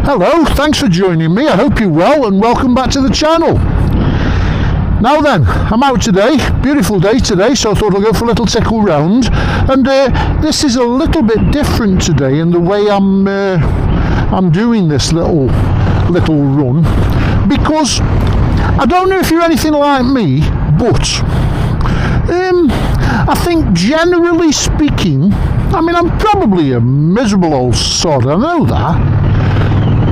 Hello, thanks for joining me. I hope you're well and welcome back to the channel. Now then, I'm out today, beautiful day today, so I thought I'll go for a little tickle round. And this is a little bit different today in the way I'm doing this little run, because I don't know if you're anything like me, but I think generally speaking, I mean, I'm probably a miserable old sod, I know that.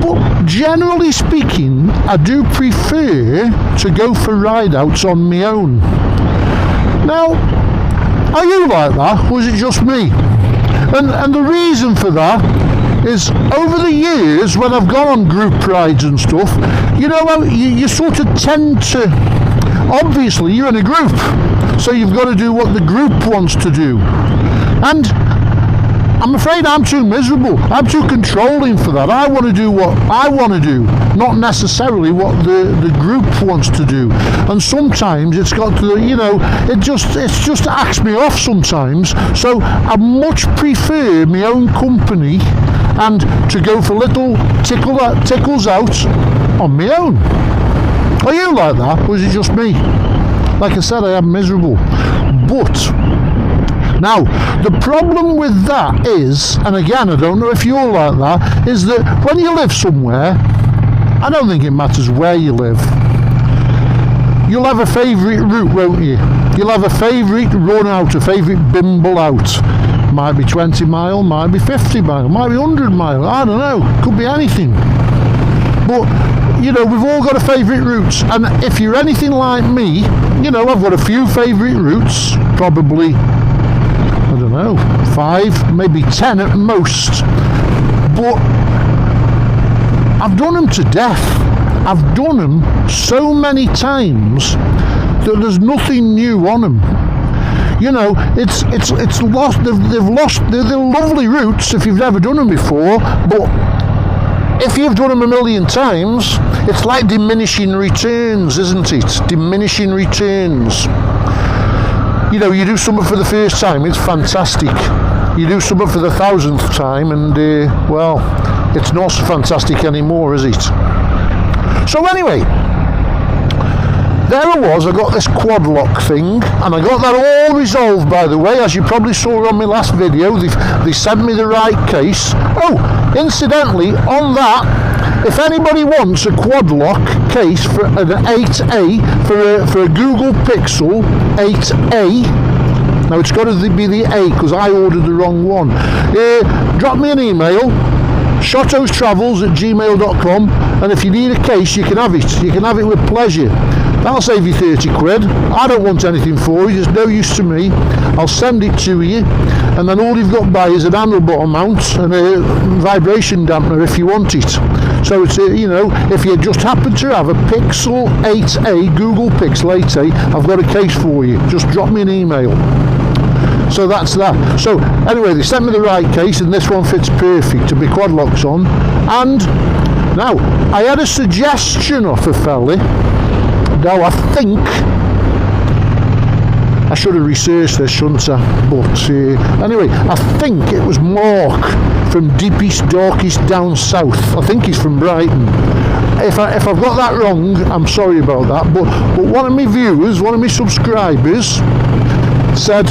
But generally speaking, I do prefer to go for ride-outs on my own. Now, are you like that, or is it just me? And the reason for that is, over the years, when I've gone on group rides and stuff, you know, you sort of tend to, obviously, you're in a group, so you've got to do what the group wants to do. And I'm afraid I'm too miserable. I'm too controlling for that. I want to do what I want to do, not necessarily what the group wants to do. And sometimes it's got to, you know, it's just acts me off sometimes. So I much prefer my own company and to go for little tickles out on my own. Are you like that, or is it just me? Like I said, I am miserable. But now, the problem with that is, and again, I don't know if you're like that, is that when you live somewhere, I don't think it matters where you live, you'll have a favourite route, won't you? You'll have a favourite run out, a favourite bimble out. Might be 20 mile, might be 50 mile, might be 100 mile, I don't know, could be anything. But, you know, we've all got a favourite routes, and if you're anything like me, you know, I've got a few favourite routes, probably, I don't know, 5, maybe 10 at most, but I've done them to death. I've done them so many times that there's nothing new on them. You know, it's lost. They've lost. They're lovely routes if you've never done them before, but if you've done them a million times, it's like diminishing returns, isn't it? Diminishing returns. You know, you do something for the first time, it's fantastic. You do something for the 1000th time and, well, it's not so fantastic anymore, is it? So anyway, there I was, I got this quad lock thing, and I got that all resolved, by the way, as you probably saw on my last video. They sent me the right case. Oh, incidentally, on that, if anybody wants a quad lock case for an 8A, for a Google Pixel 8A, now it's got to be the A because I ordered the wrong one, drop me an email, shottostravels@gmail.com, and if you need a case, you can have it. You can have it with pleasure. That'll save you 30 quid. I don't want anything for you, there's no use to me. I'll send it to you, and then all you've got to buy is an handle bottom mount and a vibration dampener if you want it. So it's, you know, if you just happen to have a Pixel 8A, Google Pixel 8A, I've got a case for you. Just drop me an email. So that's that. So anyway, they sent me the right case, and this one fits perfect to be quad locks on. And now, I had a suggestion off a fella. Now I think I should have researched this, shouldn't I? But anyway, I think it was Mark from deepest, darkest down south. I think he's from Brighton. If I've got that wrong, I'm sorry about that. But one of my viewers, one of my subscribers, said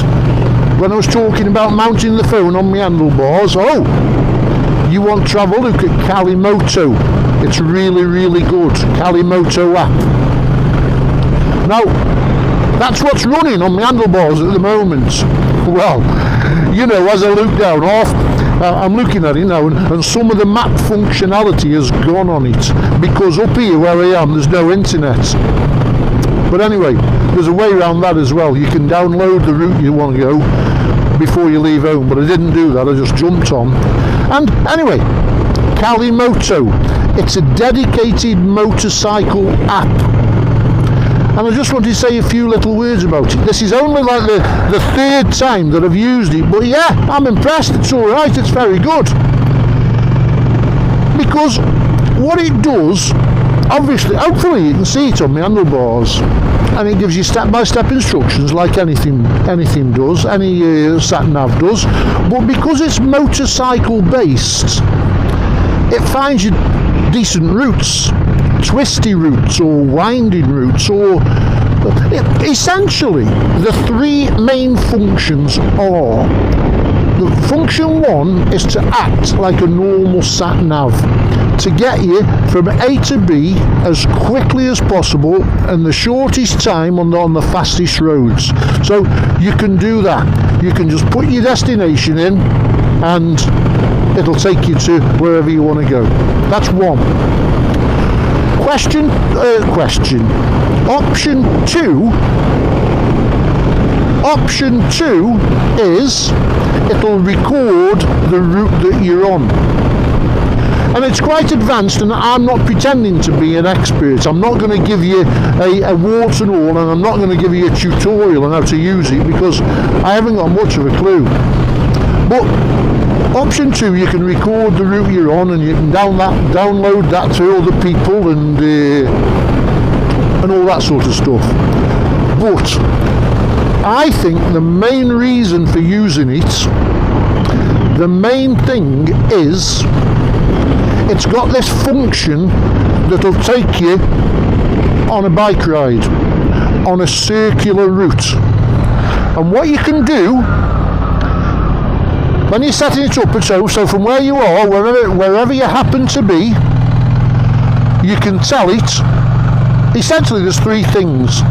when I was talking about mounting the phone on my handlebars, oh, you want travel? Look at Calimoto. It's really, really good. Calimoto app. Now, that's what's running on my handlebars at the moment. Well, you know, as I look down off, I'm looking at it now, and some of the map functionality has gone on it, because up here where I am, there's no internet. But anyway, there's a way around that as well. You can download the route you want to go before you leave home, but I didn't do that, I just jumped on. And anyway, Calimoto, it's a dedicated motorcycle app. And I just wanted to say a few little words about it. This is only like the third time that I've used it, but yeah, I'm impressed. It's alright, it's very good. Because what it does, obviously, hopefully you can see it on my handlebars, and it gives you step-by-step instructions like anything does, any sat-nav does, but because it's motorcycle based, it finds you decent routes, twisty routes or winding routes, or essentially the three main functions are: the function one is to act like a normal sat nav, to get you from A to B as quickly as possible in the shortest time on the fastest roads. So you can do that. You can just put your destination in and it'll take you to wherever you want to go. That's one. Question. Option two is it'll record the route that you're on. And it's quite advanced, and I'm not pretending to be an expert. I'm not going to give you a warts and all, and I'm not going to give you a tutorial on how to use it, because I haven't got much of a clue. But option two, you can record the route you're on, and you can download that to other people and all that sort of stuff. But I think the main reason for using it, the main thing is it's got this function that'll take you on a bike ride on a circular route. And what you can do when you're setting it up, so from where you are, wherever you happen to be, you can tell it, essentially there's three things.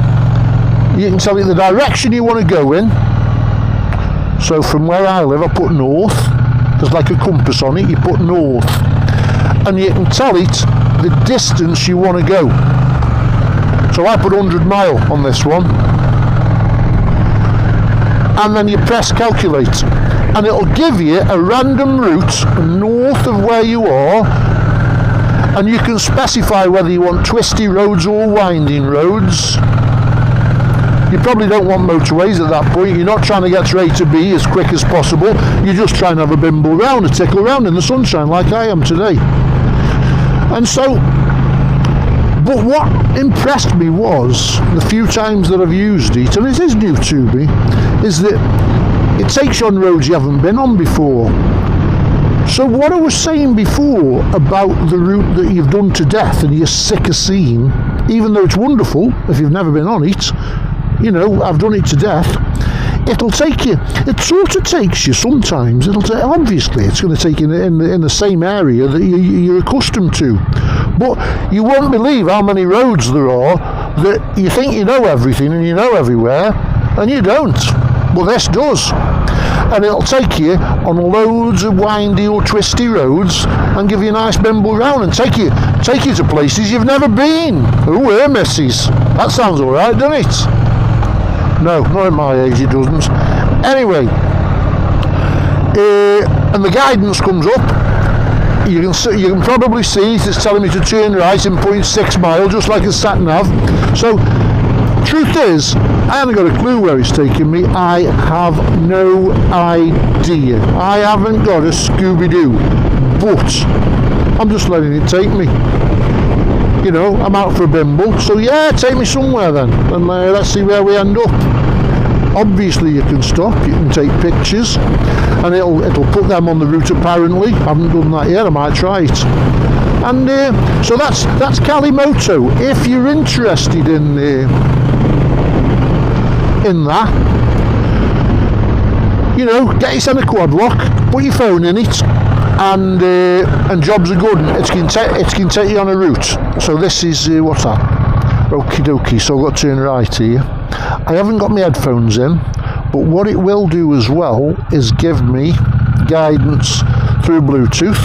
You can tell it the direction you want to go in. So from where I live, I put north. There's like a compass on it, you put north. And you can tell it the distance you want to go. So I put 100 mile on this one. And then you press calculate. And it'll give you a random route north of where you are. And you can specify whether you want twisty roads or winding roads. You probably don't want motorways at that point. You're not trying to get to A to B as quick as possible. You're just trying to have a bimble round, a tickle around in the sunshine like I am today. And so, but what impressed me was, the few times that I've used it, and it is new to me, is that it takes you on roads you haven't been on before. So what I was saying before about the route that you've done to death and you're sick of seeing, even though it's wonderful if you've never been on it, you know, I've done it to death, it'll take you, it sort of takes you sometimes, obviously it's going to take you in the same area that you're accustomed to, but you won't believe how many roads there are that you think you know everything and you know everywhere, and you don't, but this does. And it'll take you on loads of windy or twisty roads and give you a nice bimble round and take you to places you've never been. Oh, missus, that sounds alright, doesn't it? No, not at my age it doesn't. Anyway, and the guidance comes up. You can probably see it's telling me to turn right in 0.6 mile, just like a sat nav. So, truth is, I haven't got a clue where it's taking me. I have no idea. I haven't got a Scooby-Doo, but I'm just letting it take me. You know, I'm out for a bimble, so yeah, take me somewhere then, and let's see where we end up. Obviously you can stop, you can take pictures, and it'll put them on the route apparently. I haven't done that yet, I might try it. And so that's Calimoto. If you're interested in that, you know, get yourself a quad lock, put your phone in it, and jobs are good. It can take you on a route. So this is what's that? Okie dokie. So I've got to turn right here. I haven't got my headphones in, but what it will do as well is give me guidance through Bluetooth.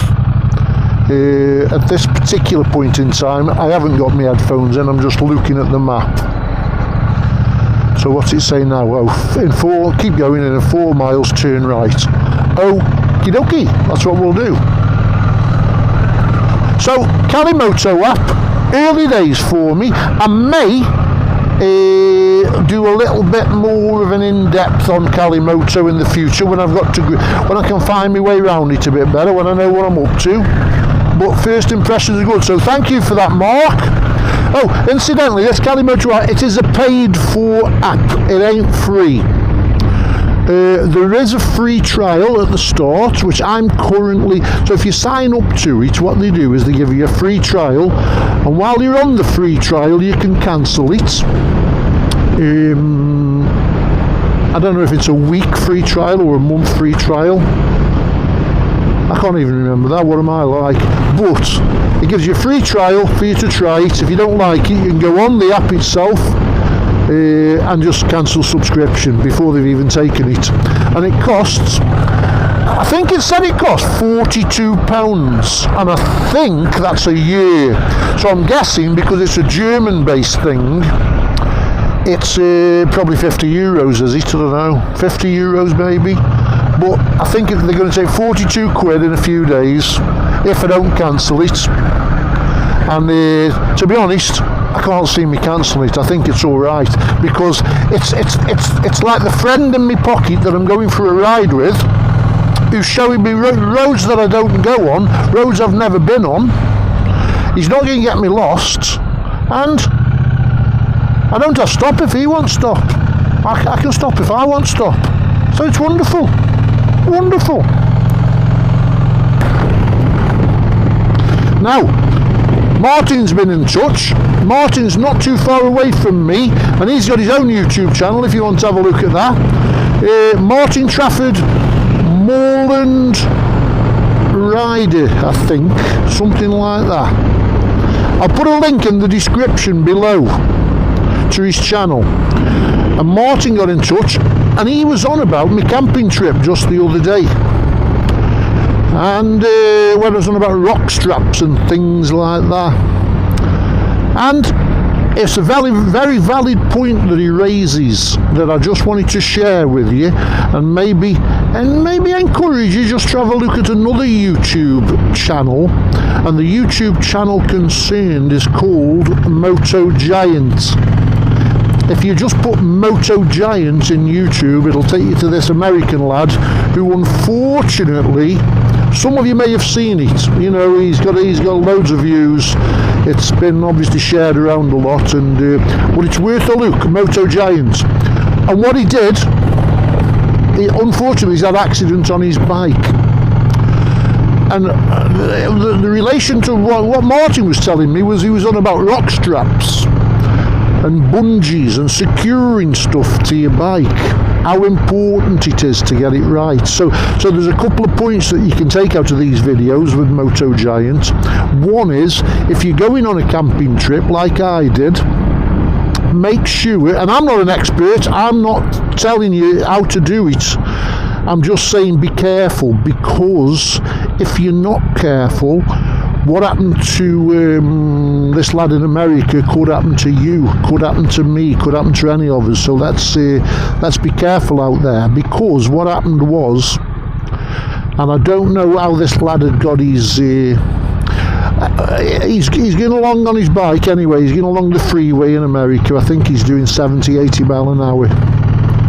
At this particular point in time, I haven't got my headphones in. I'm just looking at the map. So what's it say now? Oh, keep going, in 4 miles, turn right. Okie dokie, that's what we'll do. So, Calimoto app, early days for me. I may do a little bit more of an in-depth on Calimoto in the future when I can find my way around it a bit better, when I know what I'm up to. But first impressions are good, so thank you for that, Mark. Oh, incidentally, this Calimoto app, it is a paid-for app. It ain't free. There is a free trial at the start, which I'm currently... So if you sign up to it, what they do is they give you a free trial, and while you're on the free trial, you can cancel it. I don't know if it's a week free trial or a month free trial. I can't even remember that. What am I like? But it gives you a free trial for you to try it. If you don't like it, you can go on the app itself and just cancel subscription before they've even taken it. And it costs, I think it said it cost £42, and I think that's a year. So I'm guessing, because it's a German-based thing, it's probably €50, is it? I don't know, €50 maybe. But I think they're going to take 42 quid in a few days if I don't cancel it. And to be honest, I can't see me cancelling it. I think it's all right, because it's like the friend in my pocket that I'm going for a ride with, who's showing me roads that I don't go on, roads I've never been on. He's not going to get me lost, and I don't have to stop if he won't stop. I can stop if I won't stop. So it's wonderful. Wonderful. Now, Martin's been in touch. Martin's not too far away from me, and he's got his own YouTube channel if you want to have a look at that. Martin Trafford Moorland Rider, I think, something like that. I'll put a link in the description below to his channel. And Martin got in touch, and he was on about my camping trip just the other day. And when I was on about rock straps and things like that. And it's a very, very valid point that he raises that I just wanted to share with you, and maybe encourage you just to have a look at another YouTube channel. And the YouTube channel concerned is called Moto Giant. If you just put Moto Giant in YouTube, it'll take you to this American lad who, unfortunately, some of you may have seen it. You know, he's got loads of views. It's been obviously shared around a lot, and but it's worth a look. Moto Giant. And what he did, unfortunately, he's had an accident on his bike. And the relation to what Martin was telling me was he was on about rock straps and bungees and securing stuff to your bike, how important it is to get it right. So there's a couple of points that you can take out of these videos with Moto Giant. One is, if you're going on a camping trip like I did, make sure, and I'm not an expert, I'm not telling you how to do it, I'm just saying be careful, because if you're not careful, what happened to this lad in America could happen to you, could happen to me, could happen to any of us. So let's be careful out there, because what happened was, and I don't know how this lad had got his he's going along on his bike anyway. He's going along the freeway in America. I think he's doing 70-80 mile an hour.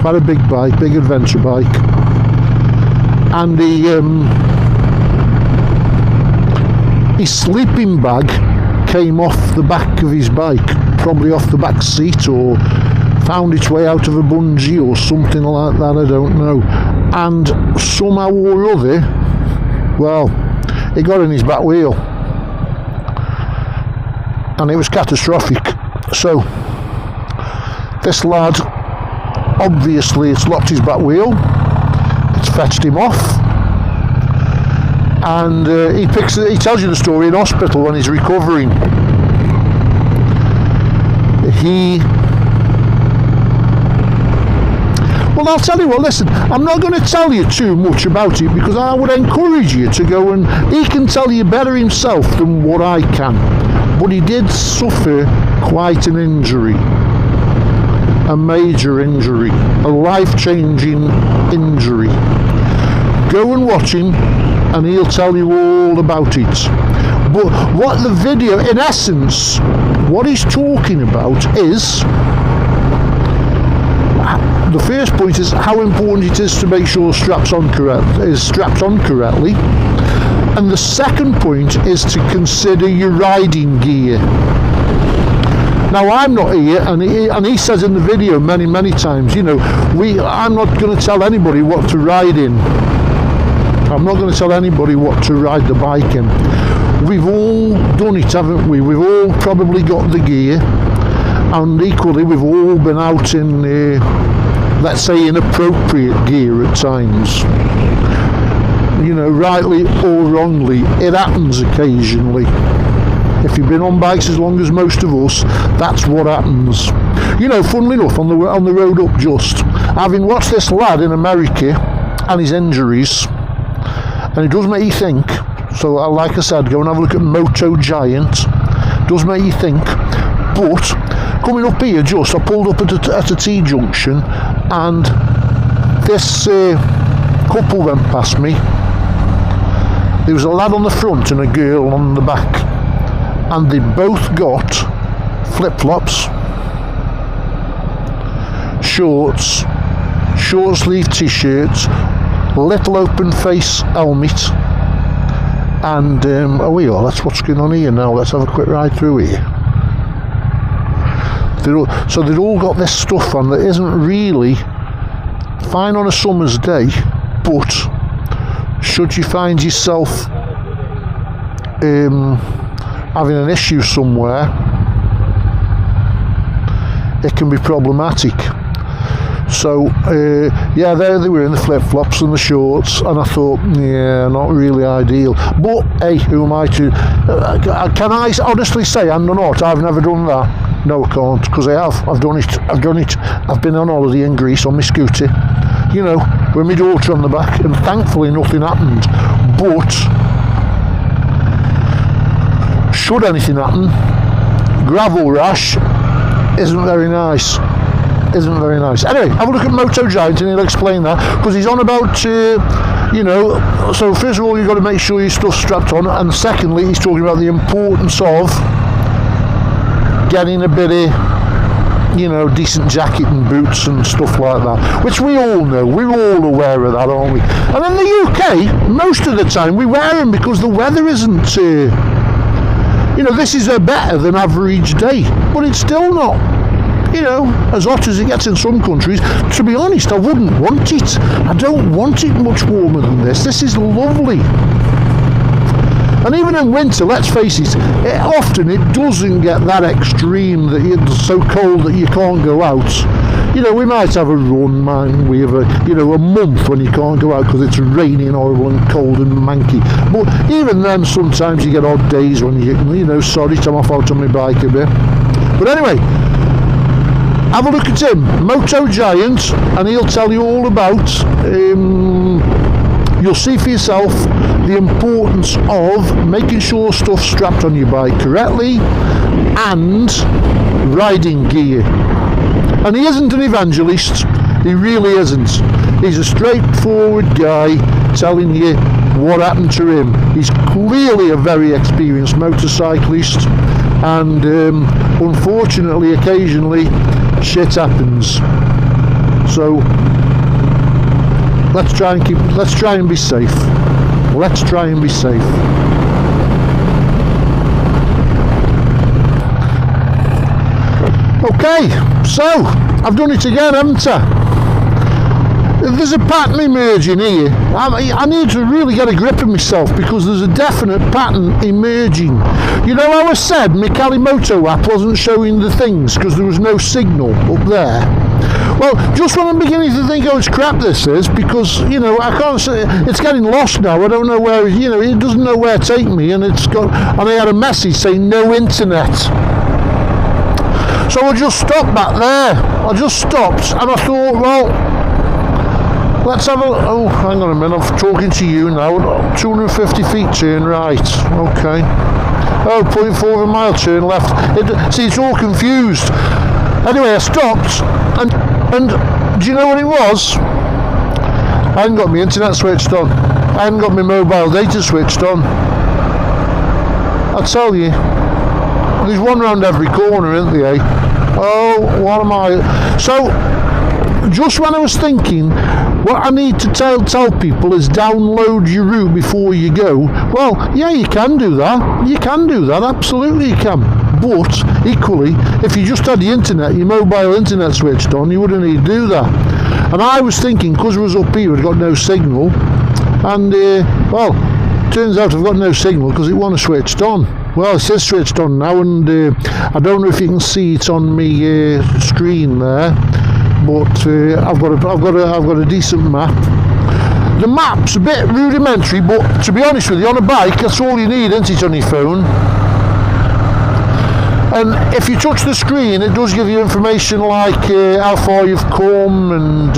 Quite a big bike, big adventure bike. And his sleeping bag came off the back of his bike, probably off the back seat, or found its way out of a bungee or something like that, I don't know. And somehow or other, well, it got in his back wheel. And it was catastrophic. So, this lad, obviously it's locked his back wheel, it's fetched him off, and he tells you the story in hospital when he's recovering. Well, I'll tell you what, listen, I'm not going to tell you too much about it, because I would encourage you to go, and he can tell you better himself than what I can. But he did suffer quite an injury, a major injury, a life-changing injury. Go and watch him, and he'll tell you all about it. But what the video, in essence, what he's talking about is, the first point is how important it is to make sure strapped on correctly. And the second point is to consider your riding gear. Now I'm not here, and he says in the video many times, you know, I'm not going to tell anybody what to ride in. I'm not going to tell anybody what to ride the bike in. We've all done it, haven't we? We've all probably got the gear, and equally we've all been out in, let's say, inappropriate gear at times. You know, rightly or wrongly, it happens occasionally. If you've been on bikes as long as most of us, that's what happens. You know, funnily enough, on the road up just, having watched this lad in America and his injuries, and it does make you think. So, like I said, go and have a look at Moto Giant. Does make you think. But coming up here, just I pulled up at a T-junction, and this couple went past me. There was a lad on the front and a girl on the back, and they both got flip-flops, shorts, short-sleeve t-shirts, little open face helmet, and that's what's going on here now. Let's have a quick ride through here. So they've all got this stuff on that isn't really fine on a summer's day, but should you find yourself having an issue somewhere, it can be problematic. So yeah, there they were in the flip-flops and the shorts, and I thought, yeah, not really ideal. But hey, who am I to can I honestly say I'm not? I've never done that. No, I can't, because I've done it. I've been on holiday in Greece on my scooter, you know, with my daughter on the back, and thankfully nothing happened. But should anything happen, gravel rash isn't very nice. Anyway, have a look at Moto Giant and he'll explain that, because he's on about, you know, so first of all you've got to make sure your stuff's strapped on, and secondly he's talking about the importance of getting a bit of, you know, decent jacket and boots and stuff like that, which we all know, we're all aware of that, aren't we? And in the UK, most of the time we wear them because the weather isn't, you know, this is a better than average day, but it's still not, you know, as hot as it gets in some countries. To be honest, I wouldn't want it. I don't want it much warmer than this. This is lovely. And even in winter, let's face it, often it doesn't get that extreme that it's so cold that you can't go out. You know, we might have a run, man. We have a month when you can't go out because it's raining, horrible and cold and manky. But even then, sometimes you get odd days when you know, sorry, I'm off out on my bike a bit. But anyway, have a look at him, Moto Giant, and he'll tell you all about, you'll see for yourself the importance of making sure stuff's strapped on your bike correctly and riding gear. And he isn't an evangelist, he really isn't. He's a straightforward guy telling you what happened to him. He's clearly a very experienced motorcyclist, and unfortunately occasionally shit happens. So let's try and be safe. Let's try and be safe. Okay, so I've done it again, haven't I? There's a pattern emerging here. I need to really get a grip of myself, because there's a definite pattern emerging. You know how I said my Calimoto app wasn't showing the things because there was no signal up there? Well, just when I'm beginning to think, oh, it's crap this is, because, you know, I can't say, it's getting lost now. I don't know where, you know, it doesn't know where to take me, and I had a message saying no internet. So I just stopped back there. I just stopped, and I thought, well, let's have a, oh, hang on a minute, I'm talking to you now, 250 feet turn right, okay. Oh, 0.4 of a mile turn left. See, it's all confused. Anyway, I stopped, and do you know what it was? I hadn't got my internet switched on. I hadn't got my mobile data switched on. I tell you, there's one round every corner, isn't there, eh? Oh, what am I? So, just when I was thinking, what I need to tell people is download your route before you go. Well, yeah, you can do that. You can do that. Absolutely, you can. But equally, if you just had the internet, your mobile internet switched on, you wouldn't need to do that. And I was thinking, because we was up here, we'd got no signal, and well, turns out I've got no signal because it wasn't switched on. Well, it says switched on now, and I don't know if you can see it on my screen there, but I've got a decent map. The map's a bit rudimentary, but to be honest with you, on a bike, that's all you need, isn't it, on your phone? And if you touch the screen, it does give you information like how far you've come and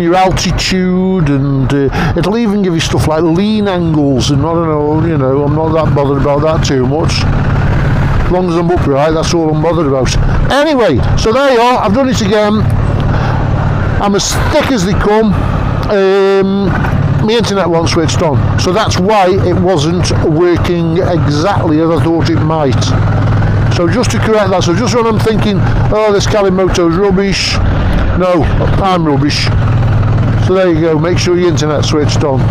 your altitude, and it'll even give you stuff like lean angles, and I don't know, you know, I'm not that bothered about that too much. As long as I'm upright, that's all I'm bothered about. Anyway, so there you are, I've done it again. I'm as thick as they come. My internet wasn't switched on, so that's why it wasn't working exactly as I thought it might. So just to correct that, so just when I'm thinking, oh, this Calimoto's rubbish, no, I'm rubbish. So there you go, make sure your internet's switched on.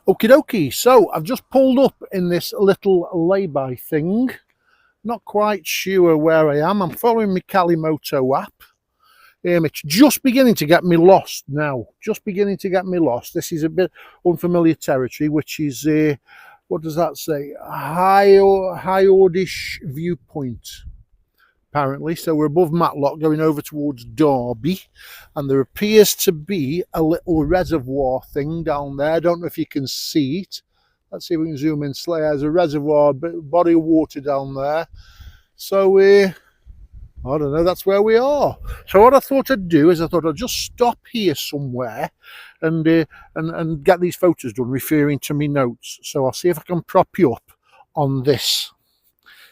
Okie dokie, so I've just pulled up in this little lay-by thing. Not quite sure where I am. I'm following my Calimoto app. It's just beginning to get me lost now. Just beginning to get me lost. This is a bit unfamiliar territory, which is, what does that say? High-Ordish viewpoint, apparently. So we're above Matlock, going over towards Derby. And there appears to be a little reservoir thing down there. I don't know if you can see it. Let's see if we can zoom in. There's a reservoir, body of water down there. So, I don't know, that's where we are. So what I thought I'd do is I thought I'd just stop here somewhere and get these photos done, referring to me notes. So I'll see if I can prop you up on this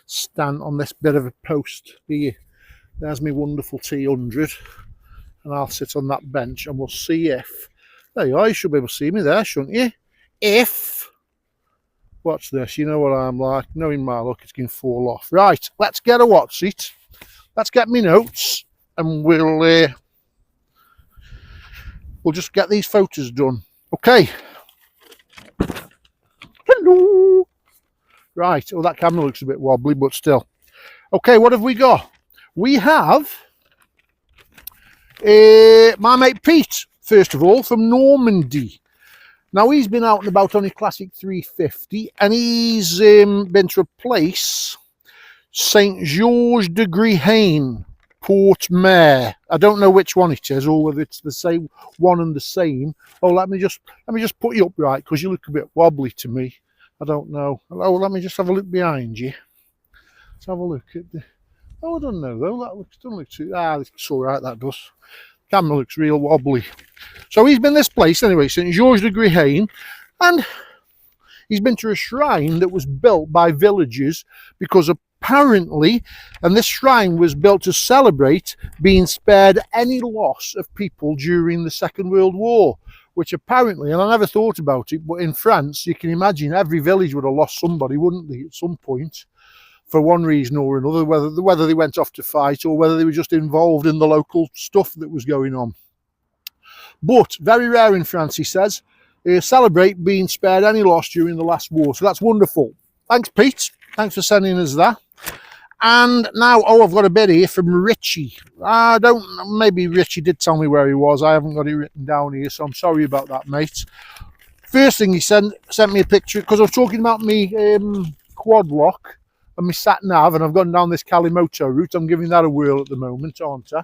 stand, on this bit of a post here. There's my wonderful T100, and I'll sit on that bench and we'll see if, there you are, you should be able to see me there, shouldn't you? If, watch this, you know what I'm like, knowing my luck, it's going to fall off. Right, let's get a watch it. Let's get me notes, and we'll just get these photos done. Okay. Hello. Right. Oh, that camera looks a bit wobbly, but still. Okay, what have we got? We have my mate Pete, first of all, from Normandy. Now, he's been out and about on his classic 350, and he's been to a place, St. Georges de Grihaine, Port Mare. I don't know which one it is, or whether it's the same one and the same. Oh, let me just put you upright, because you look a bit wobbly to me. I don't know. Oh, let me just have a look behind you. Let's have a look at the. Oh, I don't know though. That looks, doesn't look too. It's all right. That does. Camera looks real wobbly. So he's been this place anyway, St. Georges de Grihaine, and he's been to a shrine that was built by villagers because apparently, and this shrine was built to celebrate being spared any loss of people during the Second World War, which apparently, and I never thought about it, but in France, you can imagine every village would have lost somebody, wouldn't they, at some point, for one reason or another, whether they went off to fight or whether they were just involved in the local stuff that was going on. But very rare in France, he says, celebrate being spared any loss during the last war. So that's wonderful. Thanks, Pete. Thanks for sending us that. And now, oh, I've got a bit here from Richie. Maybe Richie did tell me where he was. I haven't got it written down here, so I'm sorry about that, mate. First thing he sent me a picture, because I was talking about me quad lock and my sat nav, and I've gone down this Calimoto route. I'm giving that a whirl at the moment, aren't I?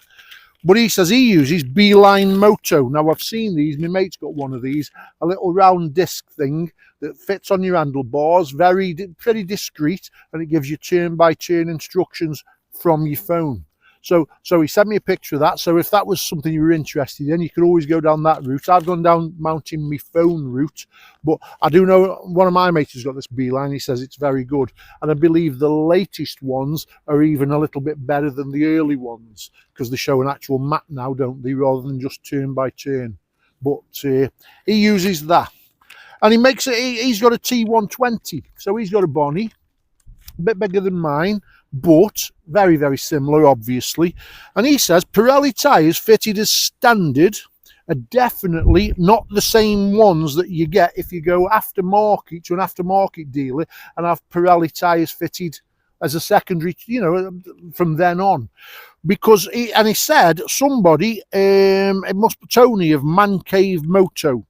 But he says he uses Beeline Moto. Now, I've seen these. My mate's got one of these, a little round disc thing that fits on your handlebars, very discreet, and it gives you turn-by-turn instructions from your phone. So he sent me a picture of that. So if that was something you were interested in, you could always go down that route. I've gone down mounting my phone route, but I do know one of my mates has got this Beeline. He says it's very good, and I believe the latest ones are even a little bit better than the early ones, because they show an actual map now, don't they, rather than just turn by turn. But he uses that, and he makes it. He's got a T120, so he's got a Bonnie, a bit bigger than mine, but very, very similar, obviously. And he says Pirelli tyres fitted as standard are definitely not the same ones that you get if you go aftermarket to an aftermarket dealer and have Pirelli tyres fitted as a secondary, from then on. Because he said somebody, it must be Tony of Man Cave Moto.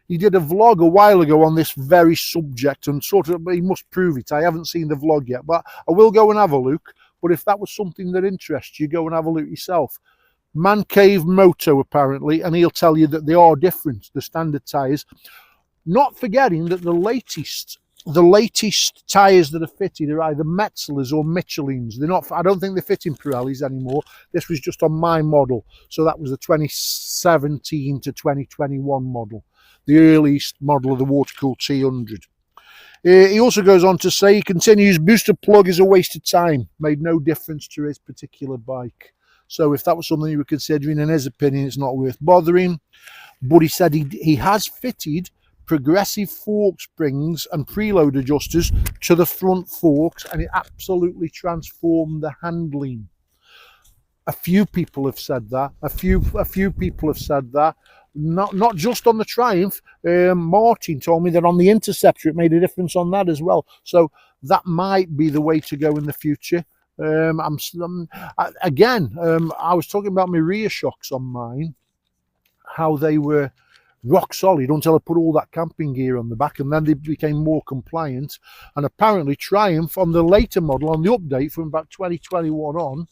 He did a vlog a while ago on this very subject, and sort of, he must prove it. I haven't seen the vlog yet, but I will go and have a look. But if that was something that interests you, go and have a look yourself. Man Cave Moto, apparently, and he'll tell you that they are different, the standard tyres. Not forgetting that the latest tyres that are fitted are either Metzelers or Michelin's. They're not. I don't think they're fitting Pirellis anymore. This was just on my model, so that was the 2017 to 2021 model, the earliest model of the water-cooled T100. He also goes on to say, he continues, booster plug is a waste of time. Made no difference to his particular bike. So if that was something you were considering, in his opinion, it's not worth bothering. But he said he has fitted progressive fork springs and preload adjusters to the front forks, and it absolutely transformed the handling. A few people have said that. A few people have said that. Not just on the Triumph. Martin told me that on the Interceptor it made a difference on that as well. So that might be the way to go in the future. I was talking about my rear shocks on mine, how they were rock solid until I put all that camping gear on the back, and then they became more compliant. And apparently Triumph on the later model, on the update from about 2021 on,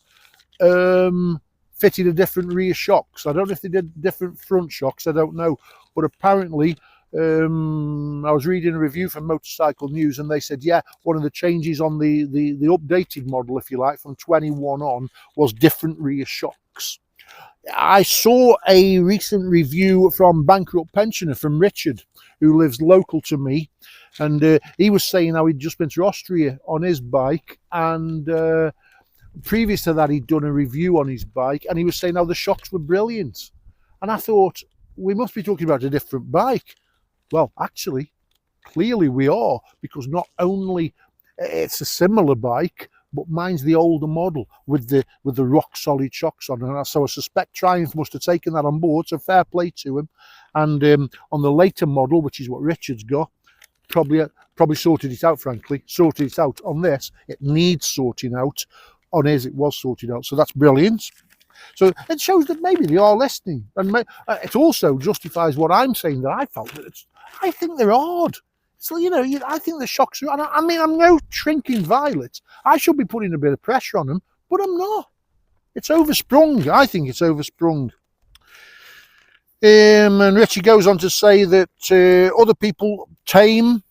fitted a different rear shocks. I don't know if they did different front shocks, I don't know, but apparently I was reading a review from Motorcycle News, and they said, yeah, one of the changes on the updated model, if you like, from 21 on, was different rear shocks. I saw a recent review from Bankrupt Pensioner, from Richard, who lives local to me, and he was saying how he'd just been to Austria on his bike, and previous to that he'd done a review on his bike, and he was saying how the shocks were brilliant. And I thought, we must be talking about a different bike. Well, actually, clearly we are, because not only it's a similar bike, but mine's the older model with the rock solid shocks on, and so I suspect Triumph must have taken that on board, so fair play to him. And on the later model, which is what Richard's got, probably sorted it out, frankly, sorted it out. On this, it needs sorting out. On his, it was sorted out, so that's brilliant. So it shows that maybe they are listening, and it also justifies what I'm saying, that I felt that I think they're odd. So, I think the shocks are, I mean, I'm no shrinking violet. I should be putting a bit of pressure on them, but I'm not. It's oversprung. I think it's oversprung. And Richie goes on to say that other people tame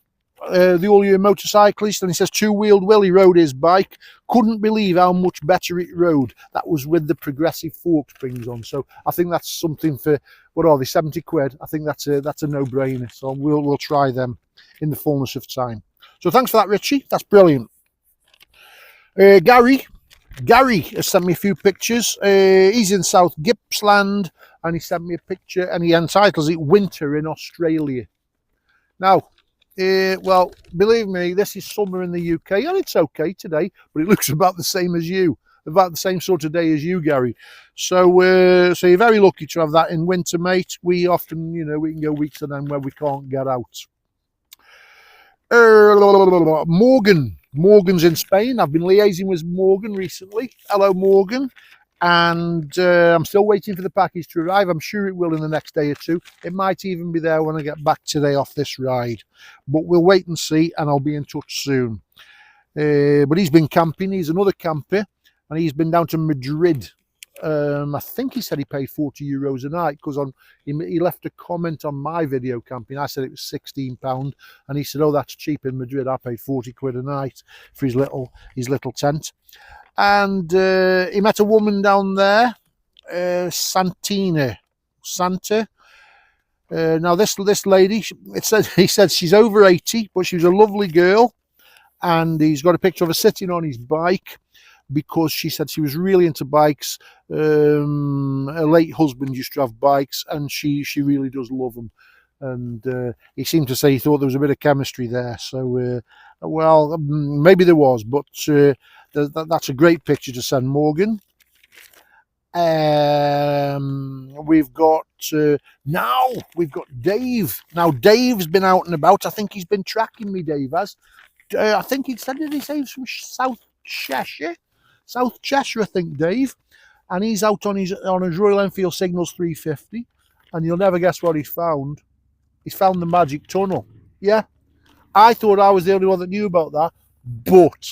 the all-year motorcyclist, and he says Two-Wheeled Willie rode his bike, couldn't believe how much better it rode. That was with the progressive fork springs on. So I think that's something for, what are they, 70 quid? I think that's a no-brainer. So we'll try them in the fullness of time. So thanks for that, Richie. That's brilliant. Gary has sent me a few pictures. He's in South Gippsland, and he sent me a picture, and he entitles it Winter in Australia. Now, well, believe me, this is summer in the UK, and it's okay today, but it looks about the same as you, about the same sort of day as you, Gary. So so you're very lucky to have that in winter, mate. We often, we can go weeks on end where we can't get out. Morgan's in Spain. I've been liaising with Morgan recently. Hello, Morgan. And I'm still waiting for the package to arrive. I'm sure it will in the next day or two. It might even be there when I get back today off this ride. But we'll wait and see, and I'll be in touch soon. But he's been camping. He's another camper, and he's been down to Madrid. I think he said he paid €40 a night, because he left a comment on my video camping. I said it was £16, and he said, oh, that's cheap in Madrid. I paid 40 quid a night for his little tent. And he met a woman down there, Santa. Now this lady, he said she's over 80, but she was a lovely girl, and he's got a picture of her sitting on his bike, because she said she was really into bikes. Her late husband used to have bikes, and she really does love them. And he seemed to say he thought there was a bit of chemistry there. So, well, maybe there was, but that's a great picture to send, Morgan. We've got now we've got Dave. Now Dave's been out and about. I think he's been tracking me. Dave has. I think he said, did he say from South Cheshire? South Cheshire, I think, Dave. And he's out on his Royal Enfield Signals 350, and you'll never guess what he's found. He's found the magic tunnel. Yeah, I thought I was the only one that knew about that, but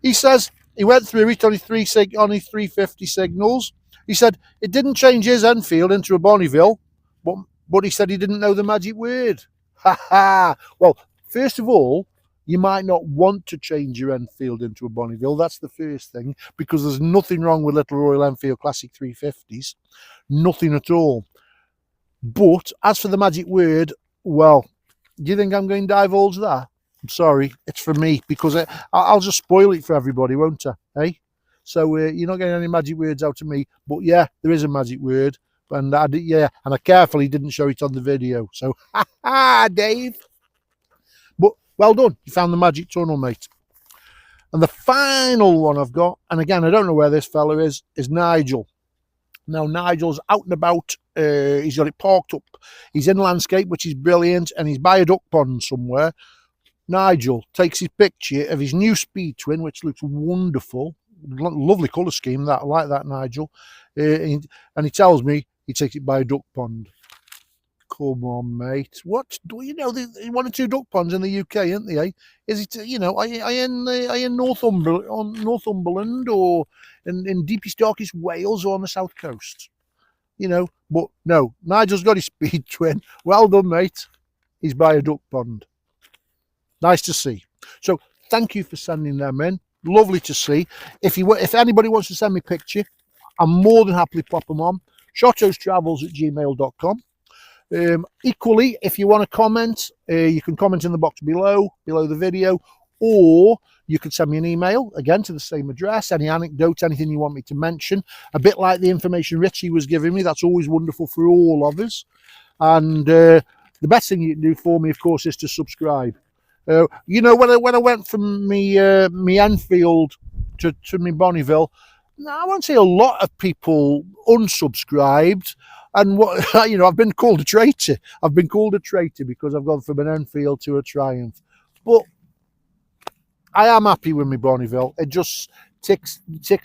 he says he went through it on his 350 Signals. He said it didn't change his Enfield into a Bonneville, but he said he didn't know the magic word. Ha ha! Well, first of all, you might not want to change your Enfield into a Bonneville. That's the first thing, because there's nothing wrong with little Royal Enfield Classic 350s. Nothing at all. But as for the magic word, well, do you think I'm going to divulge that? I'm sorry, it's for me, because I'll just spoil it for everybody, won't I? Hey? So you're not getting any magic words out of me. But yeah, there is a magic word. And I carefully didn't show it on the video. So, ha ha, Dave. But well done, you found the magic tunnel, mate. And the final one I've got, and again, I don't know where this fella is Nigel. Now, Nigel's out and about. He's got it parked up. He's in landscape, which is brilliant, and he's by a duck pond somewhere. Nigel takes his picture of his new Speed Twin, which looks wonderful. Lovely colour scheme, that I like that, Nigel. And he tells me he takes it by a duck pond. Come on, mate. What do you know? There's 1 or 2 duck ponds in the UK, aren't they? Eh? Is it? You know, are you in Northumberland or in deepest darkest Wales or on the south coast? You know, but no. Nigel's got his Speed Twin. Well done, mate. He's by a duck pond. Nice to see. So thank you for sending them in. Lovely to see. If anybody wants to send me a picture, I'm more than happily pop them on. shottostravels@gmail.com. Equally, if you want to comment, you can comment in the box below the video, or you can send me an email, again, to the same address, any anecdote, anything you want me to mention, a bit like the information Richie was giving me. That's always wonderful for all of us. And the best thing you can do for me, of course, is to subscribe. You know, when I went from me Enfield to me Bonneville, I won't say a lot of people unsubscribed. And what, you know, I've been called a traitor. I've been called a traitor because I've gone from an Enfield to a Triumph. But I am happy with my Bonneville. It just ticks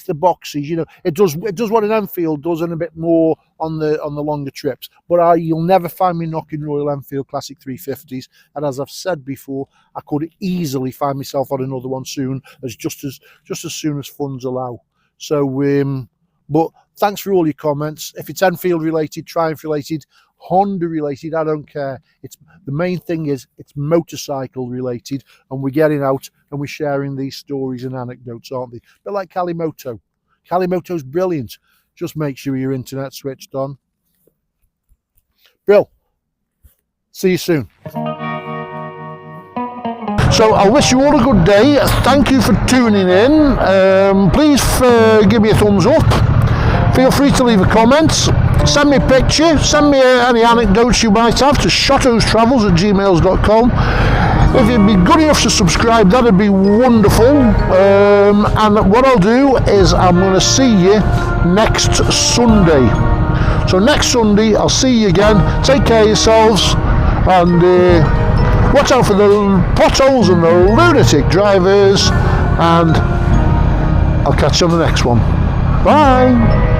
the boxes. You know, it does what an Enfield does, and a bit more on the longer trips. But you'll never find me knocking Royal Enfield Classic 350s. And as I've said before, I could easily find myself on another one soon, just as soon as funds allow. So, but thanks for all your comments. If it's Enfield related, Triumph related, Honda related, I don't care. It's the main thing is it's motorcycle related, and we're getting out and we're sharing these stories and anecdotes, aren't they? But like Calimoto. Calimoto's brilliant. Just make sure your internet switched on. Bill, see you soon. So I wish you all a good day. Thank you for tuning in. Please give me a thumbs up. Feel free to leave a comment. Send me a picture. Send me any anecdotes you might have to shottostravels@gmail.com. If you'd be good enough to subscribe, that'd be wonderful. And what I'll do is I'm going to see you next Sunday. So next Sunday, I'll see you again. Take care of yourselves, and watch out for the potholes and the lunatic drivers, and I'll catch you on the next one. Bye.